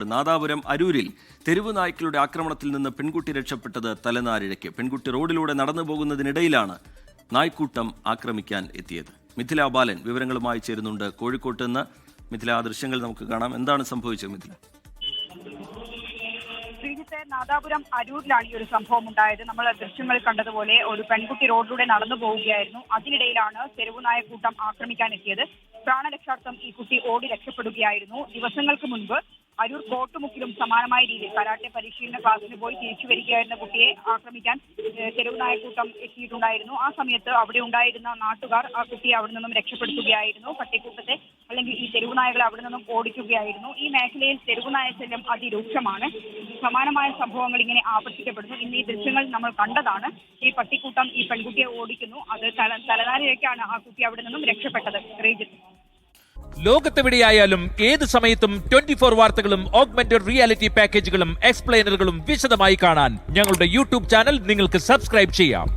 നാദാപുരം അരൂരിൽ തെരുവ് നായ്ക്കളുടെ ആക്രമണത്തിൽ നിന്ന് പെൺകുട്ടി രക്ഷപ്പെട്ടത് തലനാരിഴയ്ക്ക്. പെൺകുട്ടി റോഡിലൂടെ നടന്നു പോകുന്നതിനിടയിലാണ് നായ്ക്കൂട്ടം ആക്രമിക്കാൻ എത്തിയത്. മിഥില ബാലൻ വിവരങ്ങളുമായി ചേരുന്നുണ്ട് കോഴിക്കോട്ട് നിന്ന്. മിഥില, ആ ദൃശ്യങ്ങൾ നമുക്ക് കാണാം. എന്താണ് സംഭവിച്ചത് മിഥില? ശ്രീജിത്തെ, നാദാപുരം അരൂരിലാണ് ഈ ഒരു സംഭവം ഉണ്ടായത്. നമ്മൾ ദൃശ്യങ്ങൾ കണ്ടതുപോലെ ഒരു പെൺകുട്ടി റോഡിലൂടെ നടന്നു പോവുകയായിരുന്നു. അതിനിടയിലാണ് തെരുവുനായ കൂട്ടം ആക്രമിക്കാൻ എത്തിയത്. പ്രാണരക്ഷാർത്ഥം ഈ കുട്ടി ഓടി രക്ഷപ്പെടുകയായിരുന്നു. ദിവസങ്ങൾക്ക് മുൻപ് അരൂർ കോട്ടുമുക്കിലും സമാനമായ രീതിയിൽ കരാട്ടെ പരിശീലന ക്ലാസ്സിന് പോയി തിരിച്ചു വരികയായിരുന്ന കുട്ടിയെ ആക്രമിക്കാൻ തെരുവുനായക്കൂട്ടം എത്തിയിട്ടുണ്ടായിരുന്നു. ആ സമയത്ത് അവിടെ ഉണ്ടായിരുന്ന നാട്ടുകാർ ആ കുട്ടിയെ അവിടെ നിന്നും രക്ഷപ്പെടുത്തുകയായിരുന്നു. പട്ടിക്കൂട്ടത്തെ അല്ലെങ്കിൽ ഈ തെരുവുനായകളെ അവിടെ നിന്നും ഓടിക്കുകയായിരുന്നു. ഈ മേഖലയിൽ തെരുവുനായ ശല്യം അതിരൂക്ഷമാണ്. സമാനമായ സംഭവങ്ങൾ ഇങ്ങനെ ആവർത്തിക്കപ്പെടുന്നു. ഇന്ന് ഈ ദൃശ്യങ്ങൾ നമ്മൾ കണ്ടതാണ്. ഈ പട്ടിക്കൂട്ടം ഈ പെൺകുട്ടിയെ ഓടിക്കുന്നു. അത് തലനാരിഴയ്ക്കാണ് ആ കുട്ടി അവിടെ നിന്നും രക്ഷപ്പെട്ടത്. ലോകത്തെവിടെയായാലും ഏത് സമയത്തും 24 വാർത്തകളും ഓഗ്മെന്റഡ് റിയാലിറ്റി പാക്കേജുകളും എക്സ്പ്ലെയിനറുകളും വിശദമായി കാണാൻ ഞങ്ങളുടെ യൂട്യൂബ് ചാനൽ നിങ്ങൾക്ക് സബ്സ്ക്രൈബ് ചെയ്യാം.